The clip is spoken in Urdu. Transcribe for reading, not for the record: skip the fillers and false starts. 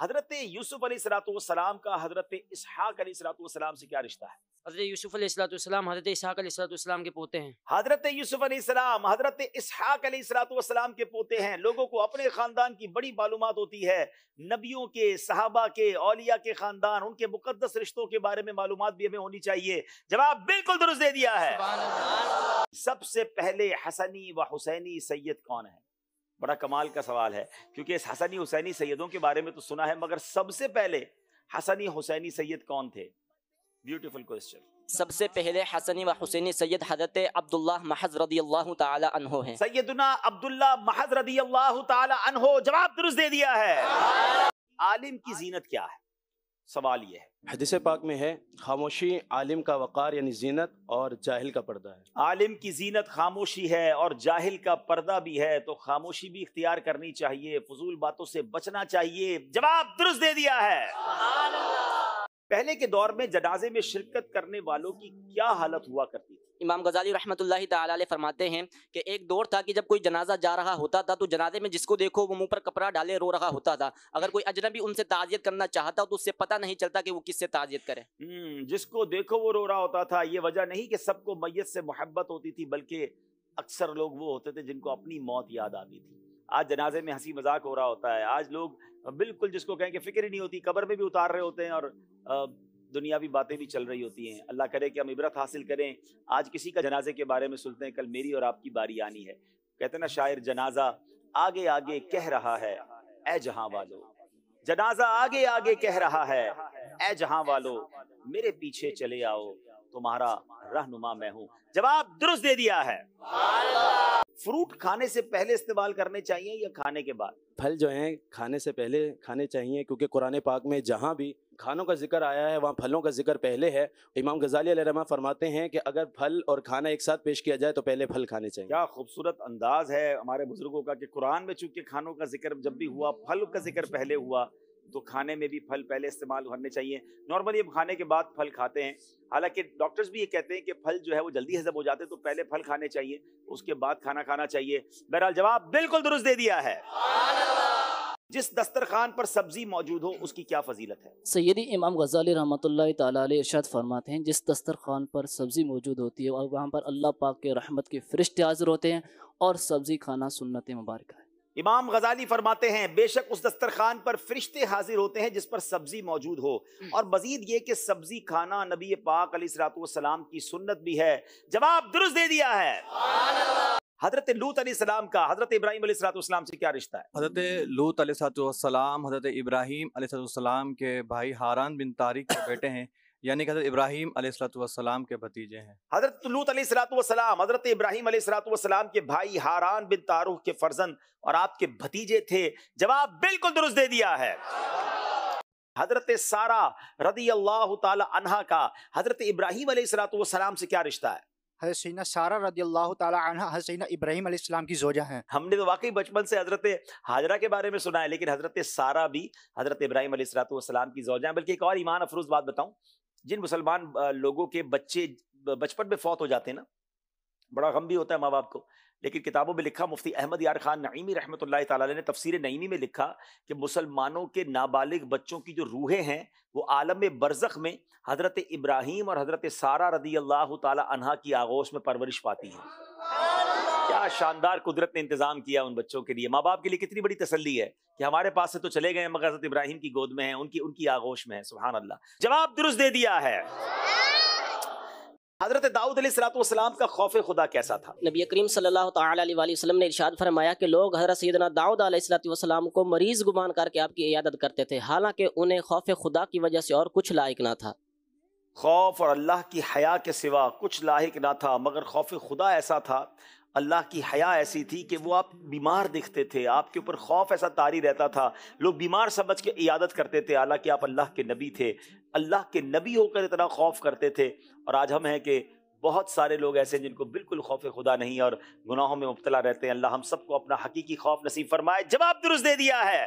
حضرت یوسف علیہ السلام کا حضرت اسحاق علیہ السلام سے کیا رشتہ ہے؟ حضرت یوسف علیہ السلام حضرت اسحاق علیہ السلام کے پوتے ہیں۔ حضرت یوسف علیہ السلام حضرت اسحاق علیہ السلام کے پوتے ہیں۔ لوگوں کو اپنے خاندان کی بڑی معلومات ہوتی ہے، نبیوں کے، صحابہ کے، اولیاء کے خاندان، ان کے مقدس رشتوں کے بارے میں معلومات بھی ہمیں ہونی چاہیے۔ جواب بالکل درست دے دیا ہے۔ سب سے پہلے حسنی و حسینی سید کون ہے؟ بڑا کمال کا سوال ہے، کیونکہ اس حسنی حسینی سیدوں کے بارے میں تو سنا ہے، مگر سب سے پہلے حسنی حسینی سید کون تھے؟ Beautiful question. سب سے پہلے حسنی و حسینی سید حضرت عبداللہ محض رضی اللہ تعالی عنہ ہیں۔ سیدنا عبداللہ محض رضی اللہ تعالی عنہ، جواب درست دے دیا ہے۔ عالم کی زینت کیا ہے؟ سوال یہ ہے۔ حدیث پاک میں ہے خاموشی عالم کا وقار یعنی زینت اور جاہل کا پردہ ہے۔ عالم کی زینت خاموشی ہے اور جاہل کا پردہ بھی ہے، تو خاموشی بھی اختیار کرنی چاہیے، فضول باتوں سے بچنا چاہیے۔ جواب درست دے دیا ہے۔ پہلے کے دور میں جنازے میں شرکت کرنے والوں کی کیا حالت ہوا کرتی تھی؟ امام غزالی رحمۃ اللہ تعالی علیہ فرماتے ہیں کہ ایک دور تھا کہ جب کوئی جنازہ جا رہا ہوتا تھا تو جنازے میں جس کو دیکھو وہ منہ پر کپڑا ڈالے رو رہا ہوتا تھا۔ اگر کوئی اجنبی ان سے تعزیت کرنا چاہتا تو اس سے پتہ نہیں چلتا کہ وہ کس سے تعزیت کرے۔ جس کو دیکھو وہ رو رہا ہوتا تھا۔ یہ وجہ نہیں کہ سب کو میت سے محبت ہوتی تھی، بلکہ اکثر لوگ وہ ہوتے تھے جن کو اپنی موت یاد آتی تھی۔ آج جنازے میں ہنسی مذاق ہو رہا ہوتا ہے، آج لوگ بالکل جس کو کہیں کہ فکر ہی نہیں ہوتی، قبر میں بھی اتار رہے ہوتے ہیں اور دنیاوی باتیں بھی چل رہی ہوتی ہیں۔ اللہ کرے کہ ہم عبرت حاصل کریں۔ آج کسی کا جنازے کے بارے میں سنتے ہیں، کل میری اور آپ کی باری آنی ہے۔ کہتے ہیں نا شاعر، جنازہ آگے آگے کہہ رہا ہے اے جہاں والو، جنازہ آگے آگے کہہ رہا ہے اے جہاں والو، میرے پیچھے چلے آؤ تمہارا رہنما میں ہوں۔ جواب درست دے دیا ہے۔ فروٹ کھانے سے پہلے استعمال کرنے چاہیے یا کھانے کے بعد؟ پھل جو ہیں کھانے سے پہلے کھانے چاہیے، کیونکہ قرآن پاک میں جہاں بھی کھانوں کا ذکر آیا ہے وہاں پھلوں کا ذکر پہلے ہے۔ امام غزالی علیہ رحمہ فرماتے ہیں کہ اگر پھل اور کھانا ایک ساتھ پیش کیا جائے تو پہلے پھل کھانے چاہیے۔ کیا خوبصورت انداز ہے ہمارے بزرگوں کا کہ قرآن میں چونکہ کھانوں کا ذکر جب بھی ہوا، پھل کا ذکر پہلے ہوا، تو کھانے میں بھی پھل پہلے استعمال کرنے چاہیے۔ نارملی ہم کھانے کے بعد پھل کھاتے ہیں، حالانکہ ڈاکٹرز بھی یہ کہتے ہیں کہ پھل جو ہے وہ جلدی ہضم ہو جاتے ہیں، تو پہلے پھل کھانے چاہیے، اس کے بعد کھانا کھانا چاہیے۔ بہرحال جواب بالکل درست دے دیا ہے۔ جس دسترخوان پر سبزی موجود ہو اس کی کیا فضیلت ہے؟ سیدی امام غزالی رحمۃ اللہ تعالیٰ علیہ ارشاد فرماتے ہیں جس دسترخوان پر سبزی موجود ہوتی ہے اور وہاں پر اللہ پاک کے رحمت کے فرشتے حاضر ہوتے ہیں، اور سبزی کھانا سنت مبارکہ ہے۔ امام غزالی فرماتے ہیں بے شک اس دسترخوان پر فرشتے حاضر ہوتے ہیں جس پر سبزی موجود ہو، اور مزید یہ کہ سبزی کھانا نبی پاک علیہ السلام کی سنت بھی ہے۔ جواب درست دے دیا ہے۔ حضرت لوط علیہ السلام کا حضرت ابراہیم علیہ السلام سے کیا رشتہ ہے؟ حضرت لوط علیہ السلام حضرت ابراہیم علیہ السلام کے بھائی ہاران بن طارق کے بیٹے ہیں، یعنی کہ حضرت ابراہیم علیہ السلام کے بھتیجے ہیں۔ حضرت لوط علیہ السلام حضرت ابراہیم علیہ السلام کے بھائی ہاران بن طارق کے فرزند اور آپ کے بھتیجے تھے۔ جواب بالکل درست دے دیا ہے۔ حضرت سارہ رضی اللہ تعالی عنہا کا حضرت ابراہیم علیہ السلام سے کیا رشتہ ہے؟ حضرت سیدنا سارہ رضی اللہ تعالی عنہ حضرت سیدنا ابراہیم علیہ السلام کی زوجہ ہیں۔ ہم نے تو واقعی بچپن سے حضرت ہاجرہ کے بارے میں سنا ہے، لیکن حضرت سارہ بھی حضرت ابراہیم علیہ السلام کی زوجہ ہیں۔ بلکہ ایک اور ایمان افروز بات بتاؤں، جن مسلمان لوگوں کے بچے بچپن میں فوت ہو جاتے ہیں نا، بڑا غم بھی ہوتا ہے ماں باپ کو، لیکن کتابوں میں لکھا، مفتی احمد یار خان نعیمی رحمۃ اللہ تعالی علیہ نے تفسیر نعیمی میں لکھا کہ مسلمانوں کے نابالغ بچوں کی جو روحیں ہیں وہ عالم برزخ میں حضرت ابراہیم اور حضرت سارہ رضی اللہ تعالی عنہا کی آغوش میں پرورش پاتی ہیں۔ کیا شاندار قدرت نے انتظام کیا ان بچوں کے لیے۔ ماں باپ کے لیے کتنی بڑی تسلی ہے کہ ہمارے پاس سے تو چلے گئے مگر حضرت ابراہیم کی گود میں ہیں، ان کی آغوش میں ہے۔ سبحان اللہ۔ جواب درست دے دیا ہے۔ حضرت داؤد علیہ السلام کا خوف خدا کیسا تھا؟ نبی کریم صلی اللہ تعالی علیہ وآلہ وسلم نے ارشاد فرمایا کہ لوگ حضرت سیدنا داؤد علیہ السلام کو مریض گمان کر کے آپ کی عیادت کرتے تھے، حالانکہ انہیں خوف خدا کی وجہ سے اور کچھ لائق نہ تھا۔ خوف اور اللہ کی حیا کے سوا کچھ لاحق نہ تھا، مگر خوف خدا ایسا تھا، اللہ کی حیا ایسی تھی کہ وہ آپ بیمار دکھتے تھے، آپ کے اوپر خوف ایسا طاری رہتا تھا، لوگ بیمار سمجھ کے عیادت کرتے تھے، حالانکہ آپ اللہ کے نبی تھے، اللہ کے نبی ہو کر اتنا خوف کرتے تھے۔ اور آج ہم ہیں کہ بہت سارے لوگ ایسے ہیں جن کو بالکل خوف خدا نہیں اور گناہوں میں مبتلا رہتے ہیں۔ اللہ ہم سب کو اپنا حقیقی خوف نصیب فرمائے۔ جواب درست دے دیا ہے۔